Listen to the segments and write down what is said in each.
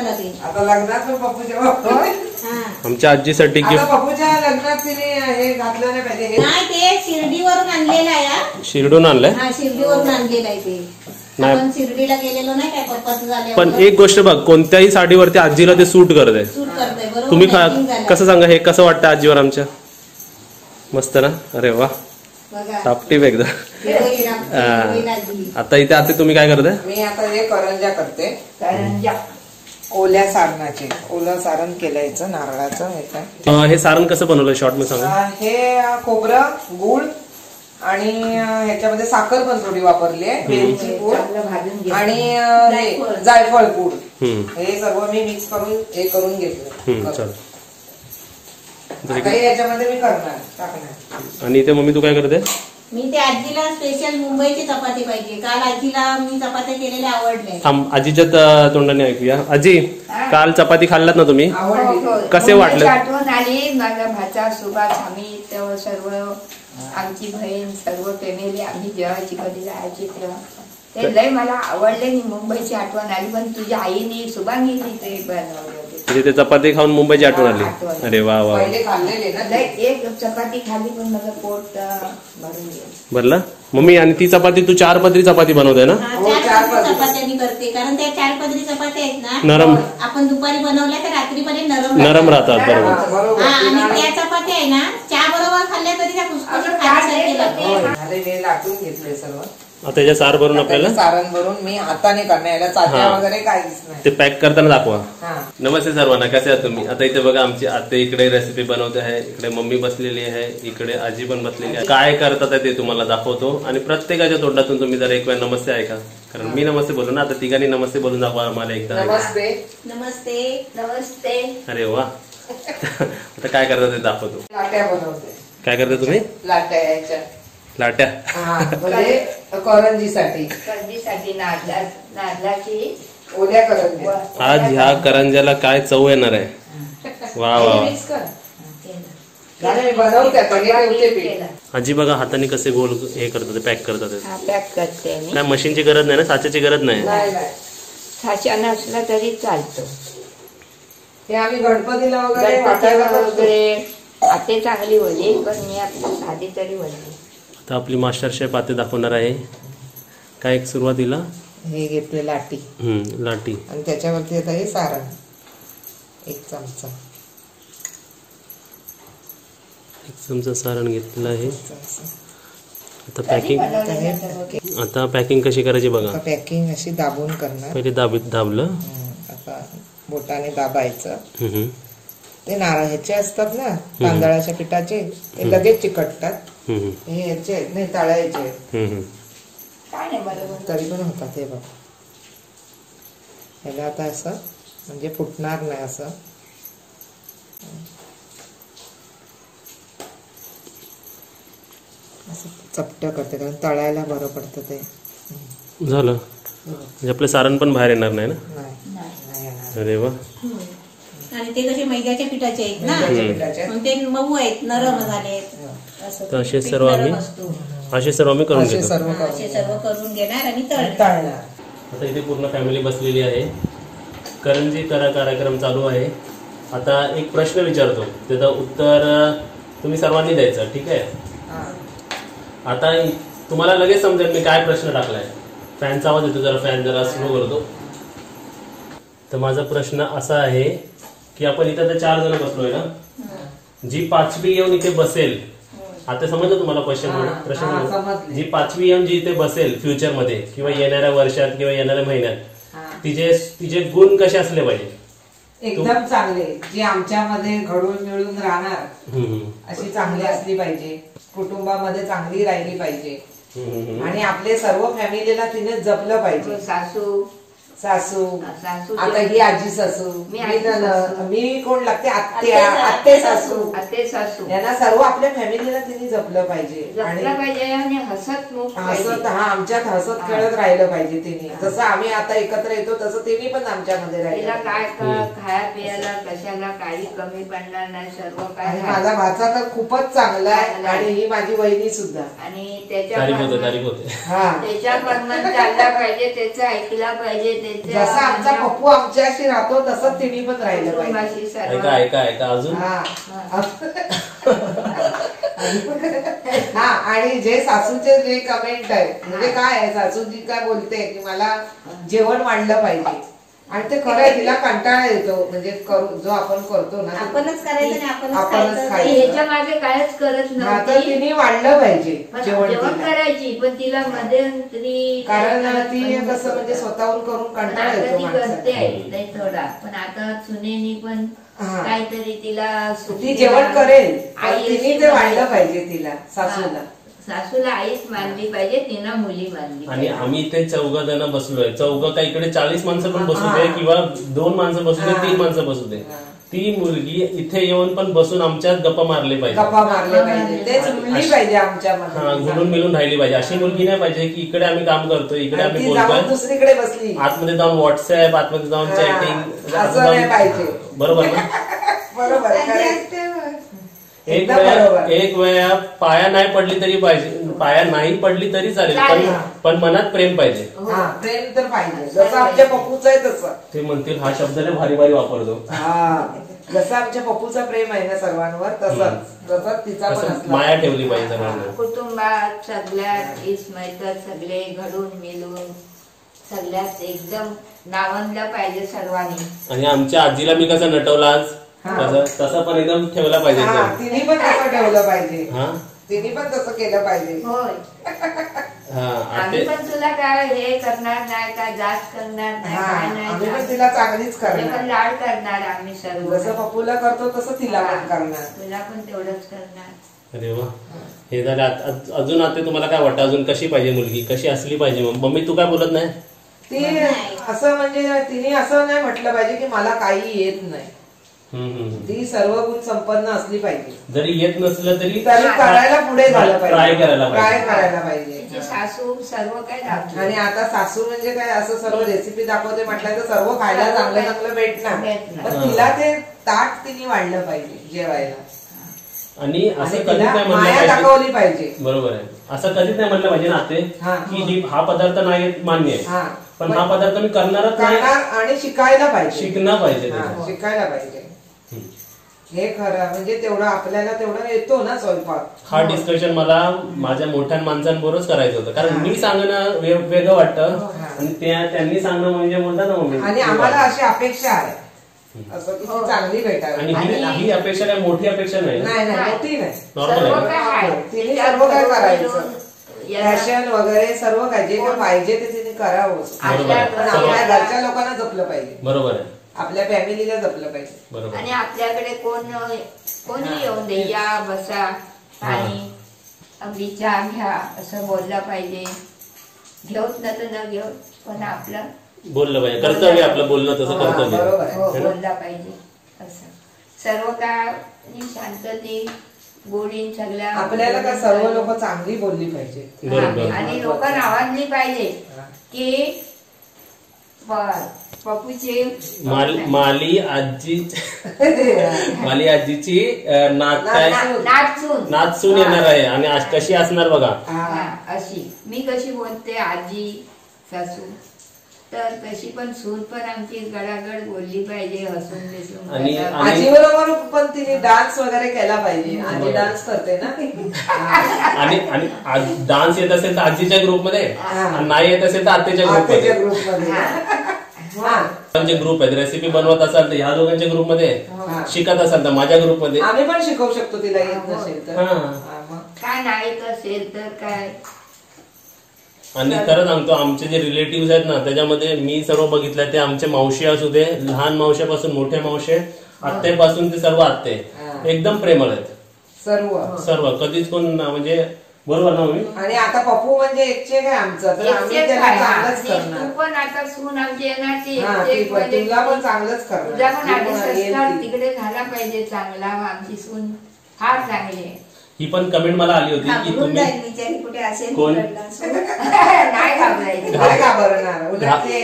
नवीन. आता लग्नात पण पप्पूच्या आमच्या आजीसाठी गिफ्ट. पप्पूच्या लग्नात तिने हे घातलं नाही पाहिजे. नाही ते शिर्डीवरून आणलेलं आहे. शिर्डीवरून आणलंय. हा शिर्डीवरून आणलेलं आहे ते. आपण शिर्डीला गेलेलो नाही काय पप्पाचं झालं. पण एक गोष्ट बघ, कोणत्याही साडीवरती आजीला ते सूट करत सूट करतंय बरोबर. तुम्ही कसं सांगा, हे कसं वाटतं आजीवर आमच्या? मस्त ना? अरे वा, टापटीप एकदम. आता इथे आता तुम्ही काय करताय? मी आता हे करंजा करते. करंजा ओल्या सारणाचे. ओलं सारण केलायचं नारळाचं. हे सारण कसं बनवलं शॉर्ट मध्ये सांगा. हे खोबरं, गुळ आणि ह्याच्यामध्ये साखर पण थोडी वापरली आहे, वेलची पूड आणि जायफळ पूड. हे सर्व मी मिक्स करून हे करून घेतलं. याच्यामध्ये मी टाकणार. आणि इथे मम्मी तू काय करते? मी ते आजीला स्पेशल मुंबईची चपाती पाहिजे. काल आजीला मी चपात्या केलेल्या आवडल्या. आजीच्या तोंडाने ऐकूया. आजी, काल चपाती खाल्लात ना तुम्ही? कसे वाटले? आठवण आली माझा भाचा सुभाष, आम्ही सर्व आमची बहीण सर्व फॅमिली आम्ही जेवायची कधी जायची तेव्हा ते लय मला आवडले. मुंबईची आठवण आली. पण तुझ्या आईने शुभांगीने ते बनवले होते. ते चपाती खाऊन मुंबईची आठवण आली. अरे वा वा. एक चपाती खाली पण माझं पोट भरून गेलं. भरला मम्मी. आणि ती चपाती तू 4 पदरी चपाती बनवते ना? 4 पदरी चपात्या करते, कारण त्या 4 पदरी चपात्या आहेत ना नरम. आपण दुपारी बनवल्या तर रात्रीपर्यंत नरम राहतात. बरोबर. आणि त्या चपात्या आहे ना चहा बरोबर खाल्ल्या तरी त्या खुसखुशीत खाण्यासारखी लागते. लाटून घेतले सर्व. आता याच्या सार भरून आपल्याला सारण भरून मी हाताने करणार. चाट्या वगैरे काहीच नाही. ते पॅक करताना दाखवा. नमस्ते सर्वांना, कसे आहात तुम्ही? आता इथे बघा आमची आते इकडे रेसिपी बनवते आहे, इकडे मम्मी बसलेली आहे, इकडे आजी पण बसलेली आहे. काय करतात ते तुम्हाला दाखवतो आणि प्रत्येकाच्या तोंडातून तुम्ही जरा एक वेळ नमस्ते ऐका, कारण मी नमस्ते बोलू ना. आता तिघांनी नमस्ते बोलून दाखवा आम्हाला एकदा. नमस्ते नमस्ते नमस्ते. अरे वा. आता काय करतात ते दाखवतो. लाट्या बनवते. काय करता तुम्ही? लाट्या याच्या लाट्या. म्हणजे करंजीसाठी नारळाची ओल्या करंज्या. आज ह्या करंज्याला काय चव येणार आहे. वा वा. आजी बघा हाताने कसे गोल हे करतात, पॅक करतात. पॅक करते मी. काय मशीनची गरज नाही ना, साच्याची गरज नाही. साचा नसला तरी चालतो. हे आम्ही गणपतीला वगैरे आते चांगली होली, पण मी आपली साधी तरी होली. आता आपली मास्टर शेफ आते दाखवणार आहे. काय एक सुरुवातीला हे घेतले लाटी. लाटी. आणि त्याच्यावरती आता हे सारण 1 चमचा. 1 चमचा सारण घेतलेलं आहे. आता पॅकिंग. आता पॅकिंग कशी करायची बघा. पॅकिंग अशी दाबून करणार. पहिले दाबलं. आता बोटाने दाबायचं. ते नारळ ह्याचे असतात ना तांदळाच्या पिठाचे, ते लगेच चिकटतात. हे ह्याचे नाही तळायचे. काय नाही बरोबर तरी पण होतात. हे बघ ह्याला आता असं म्हणजे फुटणार नाही. असं चपट करते कारण तळायला बरं पडतं. ते झालं म्हणजे आपलं सारण पण बाहेर येणार नाही ना. नाही. अरे वा. आणि ते कसे मैद्याच्या पिठाचे आहेत ना, ते मऊ आहेत, नरम झाले. असे सर्व आम्ही करून घेतो. सर्व करून घेणार आणि तळणार. आता इथे पूर्ण फॅमिली बसलेली आहे. करंजी कार्यक्रम चालू आहे. आता एक प्रश्न विचारतो, त्याचं उत्तर तुम्ही सर्वांनी द्यायचं. ठीक आहे? आता तुम्हाला लगेच समजेल मी काय प्रश्न टाकलाय. फॅनचा आवाज येतो, जरा फॅन जरा स्लो करतो. तर माझा प्रश्न असा आहे की आपण इथे आता 4 जण बसलोय ना, जी 5वी येऊन इथे बसेल, आता समजलं तुम्हाला प्रश्न? जी 5वी येऊन जी इथे बसेल फ्युचर मध्ये किंवा येणाऱ्या वर्षात किंवा येणाऱ्या महिन्यात, तिचे गुण कसे असले पाहिजे? एकदम चांगले, जी आमच्यामध्ये घडून मिळून राहणार अशी चांगली असली पाहिजे. कुटुंबामध्ये चांगली राहिली पाहिजे आणि आपले सर्व फॅमिलीला तिने जपलं पाहिजे. सासू आता ही आजी सासू, मी कोण लागते आत्ते सासू, यांना सर्व आपल्या फॅमिलीला तिने जपलं पाहिजे आणि हसत आमच्यात हसत खेळत राहिलं पाहिजे तिने. जसं आम्ही आता एकत्र येतो तसं तिने पण आमच्यामध्ये राहिलं. काय खाया पियाला कशाला काही कमी पडणार नाही. सर्व काय. माझा भाचा तर खूपच चांगला आहे आणि ही माझी वहिनी सुद्धा. आणि त्याच्या प्रमाण चालला पाहिजे, त्याचं ऐकला पाहिजे, जसा आमचा पप्पू आमच्याशी राहतो तसंच तिने पण राहिलं पाहिजे. कुटुंबाशी सर्व ऐका ऐका ऐका अजून हा. आणि जे सासूचे जे कमेंट आहे म्हणजे काय आहे, सासूजी काय बोलते की मला जेवण वाढलं पाहिजे आणि ते खरं आहे, तिला कंटाळा येतो म्हणजे जो आपण करतो ना आपणच करायचं आणि आपणच आपणच खायचं. ह्याच्या मागे कायच करत तर नव्हती. तिने वाढलं पाहिजे जेवण जेवण करायची पण तिला मध्यंतरी कारण ती कसं म्हणजे स्वतःहून करून कंटाळा आता येतो ती माणसाला. करते थोडा, पण आता सुनेनी पण काहीतरी तिला ती जेवण करेल पण आई तिने ते वाढलं पाहिजे तिला सासूला. सासूला आईच मानली पाहिजे, तिनं मुली मानली आणि पाहिजे. आम्ही इथे 14 जण बसलोय. 14 का इकडे 40 माणसं पण बसू दे किंवा 2 माणसं बसू दे, 3 माणसं बसू दे, ती मुलगी इथे येऊन पण बसून आमच्यात गप्पा मारले पाहिजे, गप्पा मारले पाहिजे, तेच मुलगी पाहिजे आमच्यामध्ये. हा, घुलून मिळून राहिली पाहिजे. अशी मुलगी नाही पाहिजे की इकडे आम्ही काम करतोय, इकडे आम्ही ती जाऊन बोलतोय, दुसरीकडे बसली आतमध्ये जाऊन व्हॉट्सअप, आतमध्ये जाऊन चॅटिंग, असं नाही पाहिजे. बरोबर ना? बरोबर correct. एक वेळा पाया नाही पडली तरी पाहिजे, पाया नाही पडली तरी चालेल, पण मनात प्रेम पाहिजे. हा, प्रेम तर पाहिजे, जसं आमच्या पप्पूचं आहे तसं. ते म्हणतील हा शब्द लय भारी भारी वापरतो. हा, जसं आमच्या पप्पूचं प्रेम आहे ना सर्वांवर तसंच तिचा पण असला. माया ठेवली पाहिजे सर्वांना. कुटुंबात सगळ्यात इसमैतर सगळे घडून मिळून सगळ्यात एकदम नावंदलं पाहिजे सर्वांनी. आणि आमच्या आजीला मी कसं नटवलं आज तसं पण एकदम ठेवला पाहिजे. तिने पण तसं ठेवलं पाहिजे, हा, तिने पण तसं केलं पाहिजे. होय, आम्ही पण तुला काय हे करणार नाही, काय जास्त करणार नाही, काय आम्ही पण नाही, तिला चांगलीच ते पण करणार. लाड करणार आम्ही सर्व. जसं पप्पूला करतो तसं तिला पण करणार. तुला पण तेवढंच करणार. अरे वा, हे झालं. अजून आता तुम्हाला काय वाटतं, अजून कशी पाहिजे मुलगी, कशी असली पाहिजे? मम्मी तू काय बोलत नाही? ती असं म्हणजे तिने असं नाही म्हटलं पाहिजे की मला काही येत नाही. ती सर्व गुण संपन्न असली पाहिजे. जरी येत नसलं तरी करायला पुढे झालं पाहिजे, ट्राय करायला पाहिजे. तिची सासू सर्व काय दाखवते. आणि आता सासू म्हणजे काय असं सर्व रेसिपी दाखवते म्हटलं तर सर्व खायला चांगलं चांगलं भेटणार, पण तिला ते ताट तिने वाढलं पाहिजे जेवायला. आणि असं कधीच नाही म्हणलं दाखवली पाहिजे. बरोबर आहे, असं कधीच नाही म्हणलं पाहिजे ना ते की हा पदार्थ नाही मान्य आहे, पण हा पदार्थ मी करणारच नाही आणि शिकायला पाहिजे, शिकणं पाहिजे, शिकायला पाहिजे. हे खरं म्हणजे तेवढं आपल्याला तेवढं येतो ना स्वयंपाक. हा डिस्कशन मला माझ्या मोठ्या माणसांबरोबरच करायचं होतं, कारण मी सांगणं वेगळं वाटतं आणि त्यांनी सांगणं म्हणजे बोलतात ना मम्मी. आणि आम्हाला अशी अपेक्षा आहे असं की चांगली भेटावी. आणि ही अपेक्षा काय मोठी अपेक्षा नाही, मोठी नाही, नॉर्मल आहे. तिने सर्व काय करायचं, फॅशन वगैरे सर्व काय जे काय पाहिजे ते तिने करावं. पण आपल्या घरच्या लोकांना जपलं पाहिजे, बरोबर आहे, आपल्या फॅमिलीला जपलं पाहिजे. बरोबर. आणि आपल्याकडे कोणी येऊन दे, या बसा आणि अगदी चहा घ्या असं बोललं पाहिजे. घेऊत न तर न घेऊ, पण आपलं बोललं पाहिजे, कर्तव्य आपलं बोलणं तसं कर्तव्य बोलला पाहिजे. असं सर्व काय शांतते गोडीन सगळ्या आपल्याला का सर्व लोक चांगली बोलली पाहिजे आणि लोक नावाजली पाहिजे की पप्पूचे माली आजीची नाचसून येणार आहे. आणि कशी असणार बघा, अशी मी कशी बोलते आजी सासू, तर तशी पण सून पण आमची गडागड बोलली पाहिजे, हसून बिसून. आणि आजी बरोबर पण तिने डान्स वगैरे केला पाहिजे. आजी डान्स करते ना. आणि डान्स येत असेल तर आजीच्या ग्रुपमध्ये, नाही येत असेल तर आत्याच्या ग्रुपमध्ये. जे ग्रुप आहेत, रेसिपी बनवत असाल तर ह्या दोघांच्या ग्रुपमध्ये, शिकत असाल तर माझ्या ग्रुपमध्ये. आम्ही पण शिकवू शकतो तिला येत नसेल तर. काय नाही येत असेल तर काय. आणि खरं सांगतो, आमचे जे रिलेटिव्ह आहेत ना त्याच्यामध्ये मी सर्व बघितलं, ते आमचे मावशी असू दे, लहान मावश्यापासून मोठे मावशे, आत्तेपासून ते सर्व आत्ते एकदम प्रेमळ आहेत सर्व. कधीच कोण म्हणजे बरोबर ना मी. आणि आता पप्पू म्हणजे एकचे काय आमचं, तर आम्ही त्याला चांगलंच करणार. तू पण आता सून आमची येणार, तुला पण चांगलंच करणार. तुझा पण आधी संस्कार तिकडे झाला पाहिजे चांगला. आमची सून फार चांगली आहे. ही पण कमेंट मला आली होती की तुम्ही कोण नाही घाबरणार, उलट ते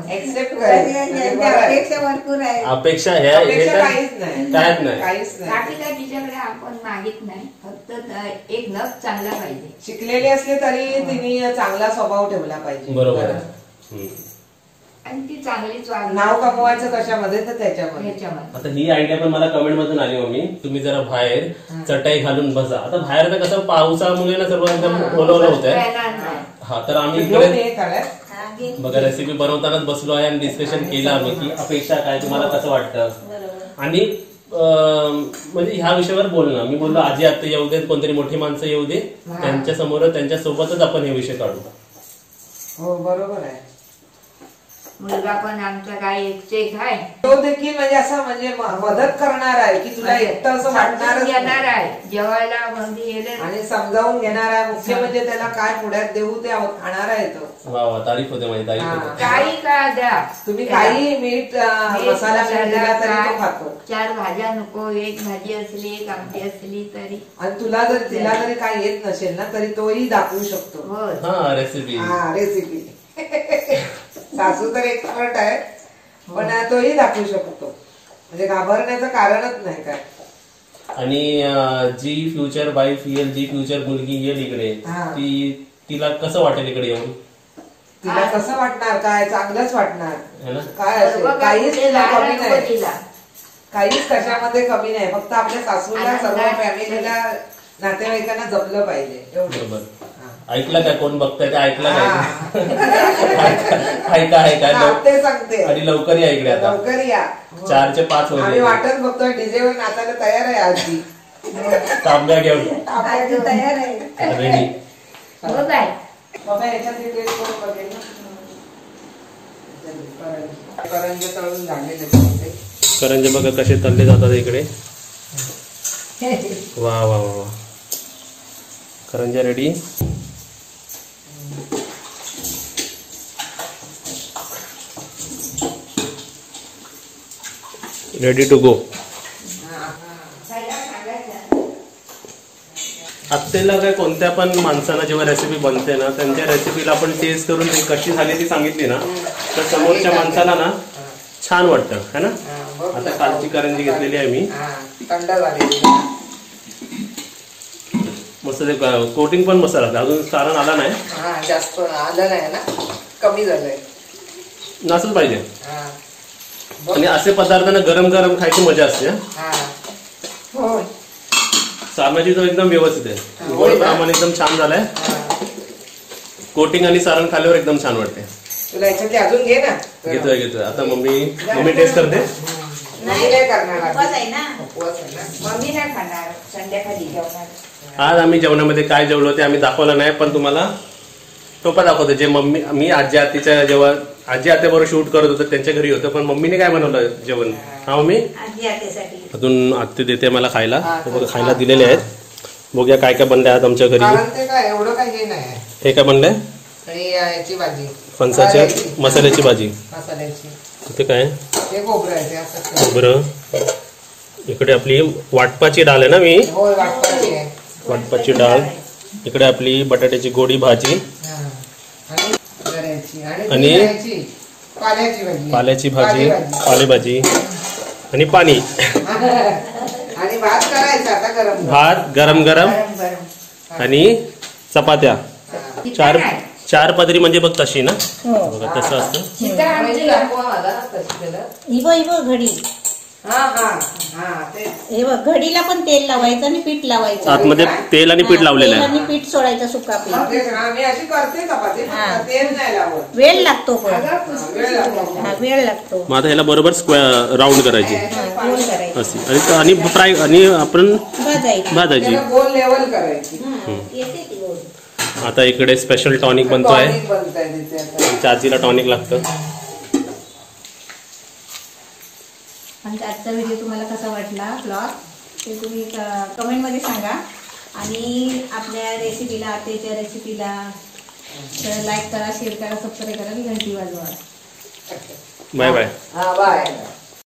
एक्सेप्ट भरपूर आहे. अपेक्षा ह्या काहीच नाही. बाकी काय तिच्याकडे आपण मागित नाही, फक्त एक नख चांगला पाहिजे. शिकलेली असली तरी तिने चांगला स्वभाव ठेवला पाहिजे. बरोबर आहे. आणि ती चांगलीच वागली. नाव कमवायचं कशामध्ये तर त्याच्यामध्ये. ह्याच्यामध्ये आता ही आयडिया पण मला कमेंट मधून आली मम्मी, तुम्ही जरा बाहेर चटई घालून बसा. आता बाहेर तर कसं पावसामुळे ना सर्व एकदम ओलवलं होत आहे. येणार नाही. हा तर आम्ही घेऊन इकडे ये थोड्यात. हा, घे. बघा रेसिपी बनवतानाच बसलो आहे आणि डिस्कशन केलं आम्ही की अपेक्षा काय, तुम्हाला कसं वाटतं. बरोबर. आणि म्हणजे ह्या विषयावर बोलणं, मी बोललो आजी आता येऊ दे, कोणतरी मोठी माणसं येऊ दे, त्यांच्या समोर त्यांच्या सोबतच आपण हे विषय काढू. हो बरोबर आहे. मुलगा पण आमचा काय एकचे एक आहे. तो देखील म्हणजे असं म्हणजे मदत करणार आहे की तुला एकटं असं वाटणारच येणार नाही. आहे जेवायला म्हणजे येले आणि समजावून घेणार आहे. मुख्य म्हणजे त्याला काय पुढ्यात देऊ ते खाणार आहे तो. वा वा, तारीफ होते माझी, तारीफ होते. काही का द्या तुम्ही काही मीठ मसाला दिला तरी तो खातो. 4 भाज्या नको, एक भाजी असली एक आमटी असली तरी. आणि तिला जरी काही येत नसेल ना तरी तोही दाखवू शकतो. होय. हा रेसिपी. हा रेसिपी. सासू तर एक्सपर्ट आहे पण तोही दाखवू शकतो. म्हणजे घाबरण्याचं कारणच नाही काय. आणि जी फ्युचर वाईफ येईल, जी फ्युचर मुलगी येईल इकडे, तिला कसं वाटेल इकडे येऊन? तिला कसं वाटणार? काय चांगलंच वाटणार. है ना? काय असेल काहीच तिला कमी नाही. तिला काहीच कशामध्ये कमी नाही. फक्त आपल्या सासूला सर्व फॅमिलीला नातेवाईकांना जपलं पाहिजे एवढं. बरोबर. ऐकलं काय, कोण बघताय ते ऐकलं काय? ऐका ते सांगते. आणि लवकर या इकडे, आता लवकर या. 4 ते 5 आम्ही वाटच बघतोय. डीजेवर नाचायला तयार आहे आजी. तांब्या घेऊन आजी तयार आहे. रेडी. हो काय बाबा याच्यात टेस्ट करून बघेल ना. करंजे तळून झालेले. करंजे बघा कसे तळले जातात इकडे. वा वा वा वा, Karanja ready. Ready to go. आत्तेला काय कोणत्या पण माणसांना जेव्हा रेसिपी बनते ना, त्यांच्या रेसिपीला आपण टेस्ट करून ती कशी झाली ती सांगितली ना तर समोरच्या माणसाला ना छान वाटतं, है ना. आता कालची करंजी घेतलेली आहे मी, थंड झालेली. मस्त ते कोटिंग पण मस्त राहतं. अजून सारण आला नाही. जास्त आलं नाही ना, कमी झालंय. नसलं पाहिजे. आणि असे पदार्थ ना गरम गरम खायची मजा असते. हो सारणाची तो एकदम व्यवस्थित आहे. गोड प्रमाण एकदम छान झालाय. कोटिंग आणि सारण खाल्ल्यावर एकदम छान वाटते. तुला याच्यातली अजून घे ना. घेतोय. आता मम्मी टेस्ट करते. नाही करणार. उपवास आहे ना. उपवास आहे ना. मम्मी नाही खाणार, संध्याकाळी जेवणार. आज आम्ही जेवणामध्ये काय जेवलो ते आम्ही दाखवलं नाही, पण तुम्हाला टोपा दाखवतो. जे मी आजी आत्तीच्या जेव्हा आजी आत्याबरोबर शूट करत होतो त्यांच्या घरी होतं, पण मम्मीने काय बनवलं जेवण. हा मम्मी आजी आत्यासाठी. अजून आत्ती देते मला खायला. बघा खायला दिलेले आहेत. बघूया काय काय बनले आहेत आमच्या घरी. ते काय एवढं काही हे नाही. हे काय बनलंय? याची भाजी, फणसाच्या मसाल्याची भाजी. मसाल्याची. इथे काय? हे खोबरं आहे ते असं. बरं, इकडे आपली वाटपाची डाळ आहे ना. मी होय वाटपाची आहे. वाटपाची डाळ. इकडे आपली बटाट्याची गोडी भाजी आणि पाल्याची भाजी, पालेभाजी आणि पाणी. आणि भात करायचा आता गरम. भात गरम गरम आणि चपात्या. 4 पदरी म्हणजे बघ तशी ना. बघा तसं असतं. घडी. हे बघ, घडीला पण तेल लावायचं आणि पीठ लावायचं. आतमध्ये तेल आणि पीठ लावलेलं आहे. आणि पीठ सोडायचं सुका पीठ. मी अशी करते चपाती, तेल नाही लावत. वेळ लागतो पण. वेळ लागतो. मग आता ह्याला बरोबर स्क्वेअर राऊंड करायची गोल करायचं अशी आणि फ्राय आणि आपण भाजायची. गोल लेवल करायची. येते ती गोल. आता इकडे स्पेशल टॉनिक बनतोय. आजीला टॉनिक लागतं. आमचा आजचा व्हिडिओ तुम्हाला कसा वाटला ब्लॉग ते तुम्ही कमेंटमध्ये सांगा. आणि आपल्या रेसिपीला, आत्याच्या रेसिपीला लाईक करा, शेअर करा, सबस्क्राईब करा आणि घंटी वाजवा. Bye bye. बाय.